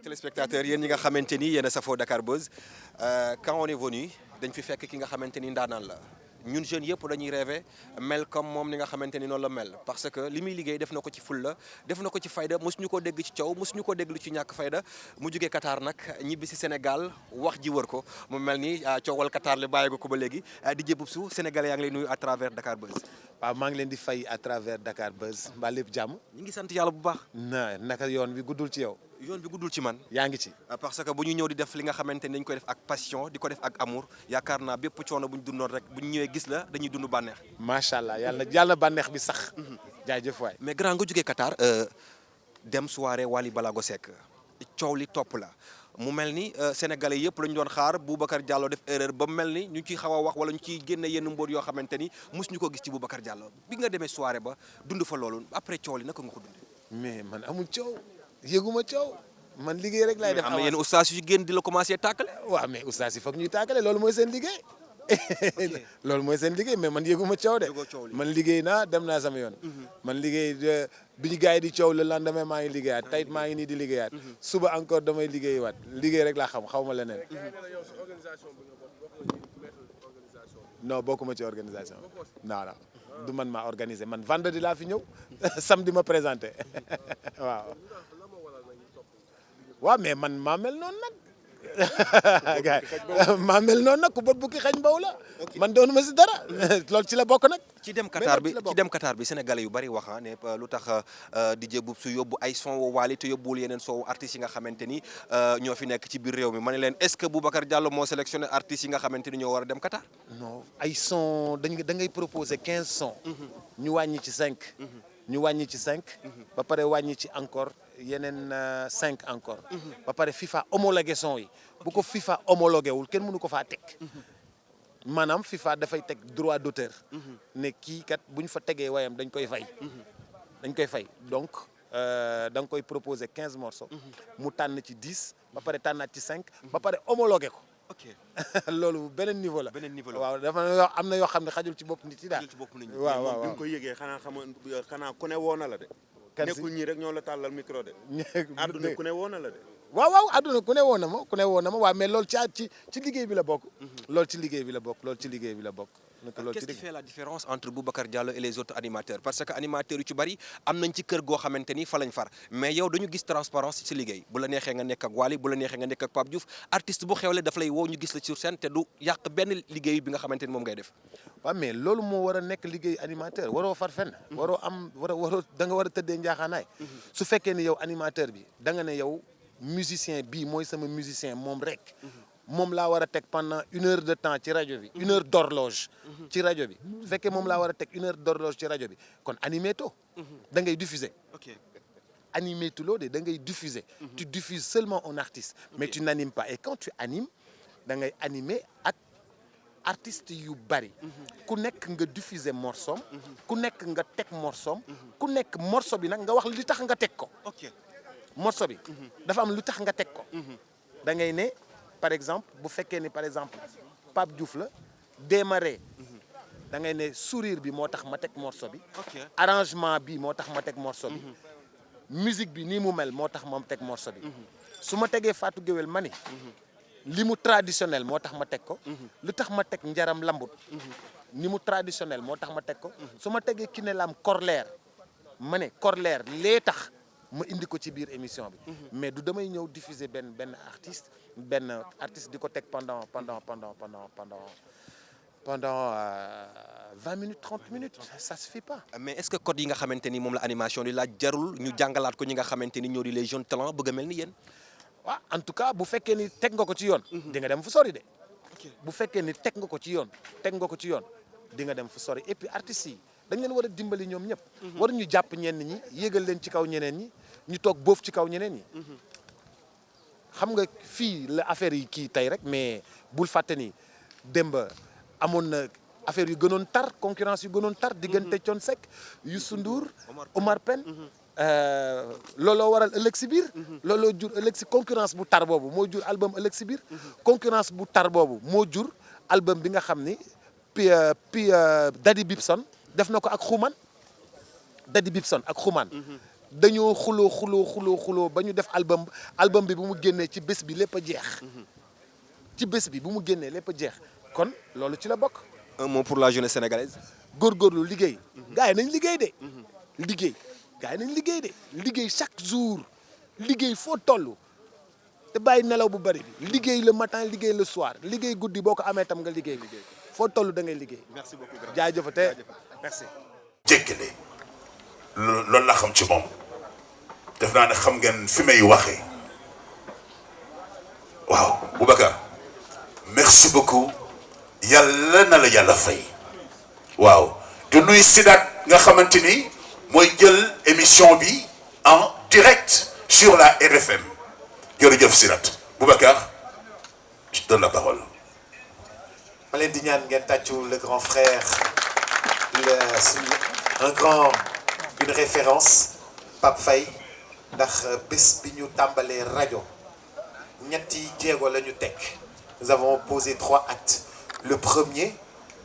amis téléspectateurs yéen ñi nga xamante ni yéen a safoo Dakar Buzz quand on est venu dañ fi fekk ki nga xamante ni ndaanaan la ñun jeunes yëpp dañuy rêver mel comme moom ni nga xamante ni noonu la mel parce que li muy liggéey def na ko ci fulla def na ko ci fayda mosuñu ko dégg ci coow mosuñu ko dégg lu ci ñàkk fayda mu jugee Qatar nag ñibbi si Sénégal wax ji wër ko mu mel ni coowal Qatar li bàyyi ko ba léegi di jébub su Sénégalais yaa ngi lay nuyu à travers Dakar Buzz. waaw maa ngi leen di fay à travers Dakar Buzz mbaa lépp jàmm. ñu ngi sant yàlla bu baax. naka yoon bi guddul ci yow. yoon bi guddul ci man. yaa ngi ci. parce que bu ñu ñëw di def li nga xamante ni dañ koy def ak passion di ko def ak amour yaakaar naa bépp coono bu ñu dundoon rek bu ñu ñëwee gis la dañuy dund bànneex. macha allah yàlla bànneex bi sax. jaajëf waay. mais grand nga jógee Qatar. dem soirée Wally Ballago Seck coow li topp la mu mel ni sénégalais yëpp la ñu doon xaar Boubacar Diallo def erreur ba mel ni ñu ciy xaw a wax wala ñu ciy génne yenn mbóot yoo xamante ni mosuñu ko gis ci Boubacar Diallo bi nga demee soirée ba dund fa loolu après coow li naka nga ko dundee. mais man amul coow yëguma coow. man liggéey rek laay def am na yenn ustaas yu génn di la commencé tàkkale. waaw mais ustaas yi foog ñuy tàkkale loolu mooy seen liggéey. loolu mooy seen liggéey mais man yëguma coow de. man liggéey naa dem naa sama yoon. man liggéey bi ñu gars yi di coow le lendemain maa ngi liggéeyaat tey maa ngi nii di liggéeyaat. suba encore damay liggéeyiwaat liggéey rek laa xaw ma leneen. non bokkuma ci organisation. non du man maa organisé man vendredi laa fi ñëw samedi ma présenté waaw. waaw mais man maa mel noonu nag maa mel noonu nag ku bot bukki xañ mbaw la man doonu ma si dara loolu ci la bokk nag. ci dem Qatar bi sénégalais yu bari wax ne lu tax DJ Boubs su yóbbu ay son wu Wally te yóbbuwul yeneen son wu artistes yi nga xamante ni ñoo fi nekk ci biir réew mi ma ne leen est-ce que Boubacar Diallo moo sélectionné artistes yi nga xamante ni ñoo war a dem Qatar. non ay son da ngay proposer 15 sons. ñu wàññi ci 5. ñu wàññi ci 5. ba pare wàññi ci encore yeneen 5 encore. ba pare FIFA homologué son yi bu ko FIFA homologué wul kenn mënu ko faa teg. maanaam FIFA dafay teg droit d'auteur. ne kii kat bu ñu fa tegee wayam dañ koy fay. dañ koy fay donc da nga koy proposer 15 morceaux. mu tànn ci 10. ba pare tànnaat ci 5. ba pare homologué ko. ok loolu beneen niveau la. beneen niveau la waaw dafa am na yoo xam ne xajul ci bopp nit yi daal. waaw waaw bi nga koy yëgee xanaa ku ne woo na la de. nekkul ñii rek ñoo la tàllal micro de. àdduna ku ne woo na la de. waaw àdduna ku ne woo na ma waaw mais loolu ci liggéey bi la bokk. loolu ci liggéey bi la bokk. Qu'est-ce qui fait la différence entre Boubacar Diallo et les autres animateurs parce que animateurs yu ci bari am nañ ci kër goo xamante ni fa lañ far mais yow dañu gis transparence ci liggéey bu la neexee nga nekk ak Wally bu la neexee nga nekk ak Pape Diouf artiste bu xewle daf lay woo ñu gis la sur scène te du yàq benn liggéey bi nga xamante ni moom ngay def. waaw mais loolu moo war a nekk liggéey animateur waroo far fenn. waroo da nga war a tëddee njaaxaanaay. su fekkee ne yow animateur bi da nga ne yow musicien bii mooy sama musicien moom rek. moom laa war a teg pendant 1 heure de temps ci rajo bi 1 heure d'horloge ci rajo bi su fekkee moom laa war a teg 1 heure d'horloge ci rajo bi kon animé to da ngay diffuser. ok animé tuloo de da ngay diffuser. tu diffuses seulement un artiste. mais tu n'animes pas et quand tu animes da ngay animer ak artistes yu bari. ku nekk nga diffuser morceau ku nekk nga teg morceau ku nekk morceau bi nag nga wax li tax nga teg ko. ok morceau bi dafa am lu tax nga teg ko. da ngay ne. par exemple bu fekkee ni par exemple Pape Diouf la démarré da ngay ne sourire bi moo tax ma teg morceau bi. arrangement bi moo tax ma teg morceau bi. musique bi nii mu mel moo tax ma teg morceau bi. su ma tegee Fatou Guewel ma ni li mu traditionnel moo tax ma teg ko. lu tax ma teg njaram lambut. ni mu traditionnel moo tax ma teg ko. su ma tegee Kiné Lam Corlair ma ne Corlair lee tax ma indi ko ci biir émission bi. mais du damay ñëw diffuser benn artiste di ko teg pendant 20 minutes 30 minutes ça se fait pas. mais est-ce que code yi nga xamante ni moom la animation di laaj jarul ñu jàngalaat ko ñi nga xamante ni ñoo di les jeunes talents bëgg a mel ni yéen. waaw en tout cas bu fekkee ni teg nga ko ci yoon. di nga dem fu sori de. bu fekkee ni teg nga ko ci yoon di nga dem fu sori et puis artistes yi dañ leen war a dimbali ñoom ñëpp. waruñu jàpp ñenn ñi yéegal leen ci kaw ñeneen ñi ñu toog boof ci kaw ñeneen ñi. xam nga fii la affaire yi kii tey rek mais bul fàtte ni démb amoon na affaire yu gënoon tar concurrence yu gënoon tar diggante Thione Seck Youssou Ndour Omar Pène looloo waral ëllëg si biir looloo jur ëllëg si concurrence bu tar boobu moo jur album ëllëg si biir concurrence bu tar boobu moo jur album bi nga xam ni Daddy Bibson def na ko ak Xuman Daddy Bibson ak Xuman dañoo xuloo ba ñu def album bi bu mu génnee ci bés bi lépp a jeex ci bés bi bu mu génnee lépp a jeex kon loolu ci la bokk. un mot pour la jeunesse sénégalaise. góorgóorlu liggéey. gars yi nañ liggéey de. liggéey gars yi nañ liggéey de liggéey chaque jour liggéey foo toll te bàyyi nelaw bu bari bi liggéey le matin liggéey le soir liggéey guddi boo ko amee tam nga liggéey foo toll da ngay liggéey. merci beaucoup grand jaajëfate merci. jéggale loolu la xam ci moom def naa ne xam ngeen fi may waxee waaw Boubacar merci beaucoup yàlla na la yàlla fay waaw di nuyu Sidaat nga xamante ni mooy jël émission bi en direct sur la RFM jërëjëf Sidaat Boubacar je donne la parole. ma leen di ñaan ngeen tàccu le grand frère une référence Pape Faye ndax bés bi ñu tàmbalee rajo ñetti jéego la ñu teg. Nous avons posé 3 actes. Le premier,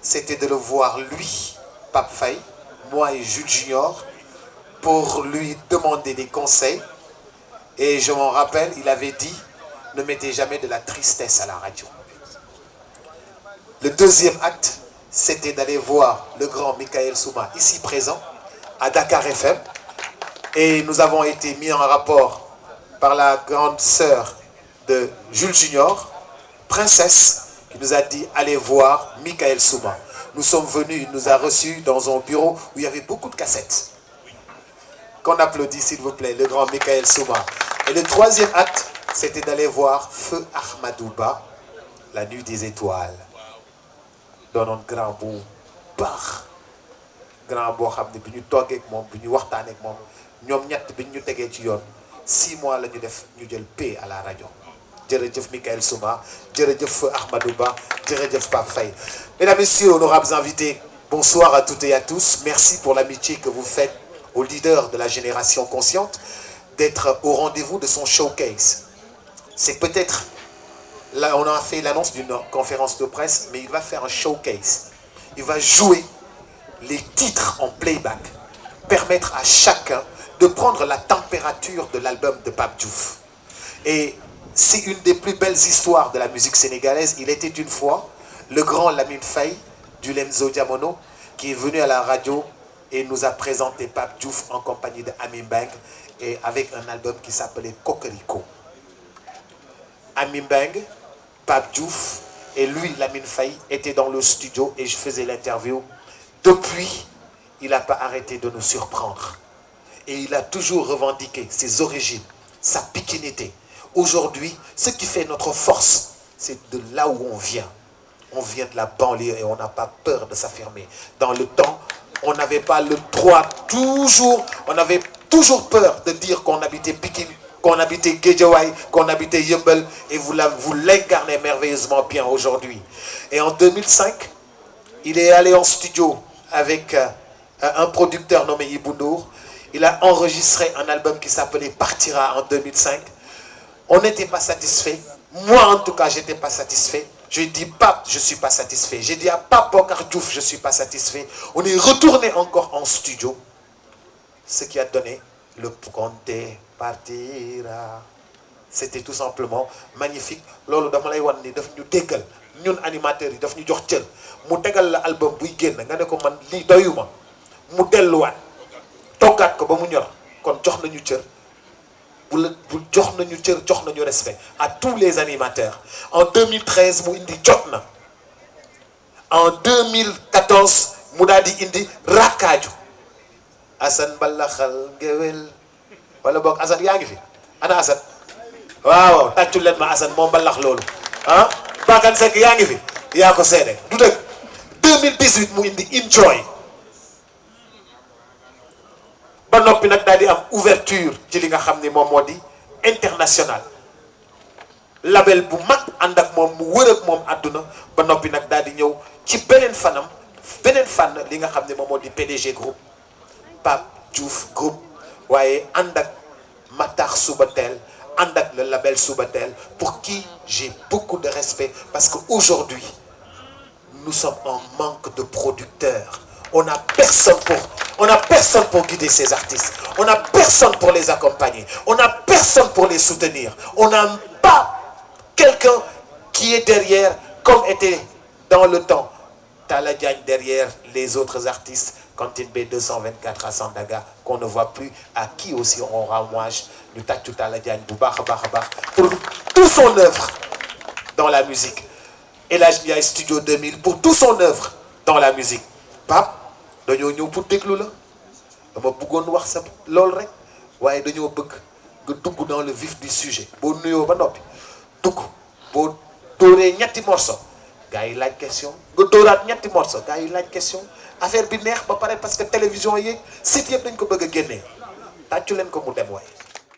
c'était de le voir lui, Pape Faye, moi et Jules Junior, pour lui demander des conseils. Et je m'en rappelle, il avait dit, ne mettez jamais de la tristesse à la radio. Le deuxième acte, c'était d'aller voir le grand Michael Souma, ici présent, à Dakar FM. Et nous avons été mis en rapport par la grande sœur de Jules Junior, Princesse, qui nous a dit allez voir Michael Souma. Nous sommes venus, il nous a reçus dans un bureau où il y avait beaucoup de cassettes. Qu'on applaudit s'il vous plaît, le grand Michael Souma. Et le troisième acte, c'était d'aller voir Feu Ahmadouba, la nuit des étoiles. Dans notre grand bu baax grand boo xam ne bi ñu toogee ak moom bi ñu waxtaanee ak moom ñoom ñett bi ñu tegee ci yoon 6 mois la ñu def ñu jël paie à la radio. jërëjëf Michael Souma jërëjëf Feu Ahmadouba jërëjëf Pape Faye. Mesdames, Messieurs, honorables invités, bonsoir à toutes et à tous. Merci pour l'amitié que vous faites au leader de la génération consciente d'être au rendez-vous de son showcase. C'est peut-être là, on a fait l'annonce d'une conférence de presse, mais il va faire un showcase. Il va jouer les titres en playback, permettre à chacun de prendre la température de l'album de Pape Diouf. Et c'est une des plus belles histoires de la musique sénégalaise. Il était une fois le grand Lamine Faye du Lemzo Diamono qui est venu à la radio et nous a présenté Pape Diouf en compagnie de Ami Mbeng et avec un album qui s'appelait Cocorico. Ami Mbeng, Pape Diouf et lui, Lamine Faye, étaient dans le studio et je faisais l'interview. Depuis, il n'a pas arrêté de nous surprendre. Et il a toujours revendiqué ses origines, sa pikinité. Aujourd'hui, ce qui fait notre force, c'est de là où on vient. On vient de la banlieue et on n'a pas peur de s'affirmer. Dans le temps, on n'avait pas le droit on avait toujours peur de dire qu'on habitait Pikine, qu'on habitait Guédiawaye, qu'on habitait Yeumbeul, et vous l'incarnez merveilleusement bien aujourd'hui. Et en 2005, il est allé en studio avec un producteur nommé Ibou Ndour. Il a enregistré un album qui s'appelait Partira en 2005. On n'était pas satisfait. Moi, en tout cas, je n'étais pas satisfait. Je dis Pape, je ne suis pas satisfait. J'ai dit à Pape Bokar Diouf, je ne suis pas satisfait. On est retourné encore en studio. Ce qui a donné le Conte Partira. C'était tout simplement magnifique. Lolo dama lay wan ni daf ñu déggal ñun animateurs yi daf ñu jox cër mu tegal la album buy génn nga ne ko man lii doyuma mu delluwaat toggaat ko ba mu ñor kon jox nañu cër bu jox nañu cër jox nañu respect à tous les animateurs. En 2013 mu indi jot na en 2014 mu daal di indi rakkaaju Assane Balaxal Ngewel wala boog Assane yaa ngi fi ana Assane waaw tàccul leen ma Assane moom mbalax loolu ah Bakane Seck yaa ngi fi yaa ko seede du dëgg 2018 mu indi Enjoy ba noppi nag daal di am ouverture ci li nga xam ni moom moo di international label bu mag ànd ak moom mu wër ak moom àdduna ba noppi nag daal di ñëw ci beneen fànn li nga xam ne moom moo di PDG groupe Pape Diouf groupe waaye ànd ak Matar Subatel ànd ak le label Subatel pour qui j'ai beaucoup de respect parce qu'aujourd'hui nous sommes en manque de producteurs. On n'a personne pour On n'a personne pour guider ces artistes. On n'a personne pour les accompagner. On n'a personne pour les soutenir. On n'a pas quelqu'un qui est derrière, comme était dans le temps Talla Diagne derrière les autres artistes, Cantine B224 à Sandaga, qu'on ne voit plus, à qui aussi on rend hommage, du Tactou Talla Diagne, pour toute son œuvre dans la musique. El Hadj Ndiaye Studio 2000 pour toute son œuvre dans la musique. Pape, dañoo ñëw pour déglu la dama bëggoon wax sa lool rek waaye dañoo bëgg nga dugg dans le vif du sujet boo nuyoo ba noppi dugg boo dóoree ñetti morceau gars yi laaj question nga dóoraat ñetti morceau gars yi laaj question affaire bi neex ba pare parce que télévision yi site yëpp dañ ko bëgg a génnee tàccu leen ko mu dem waaye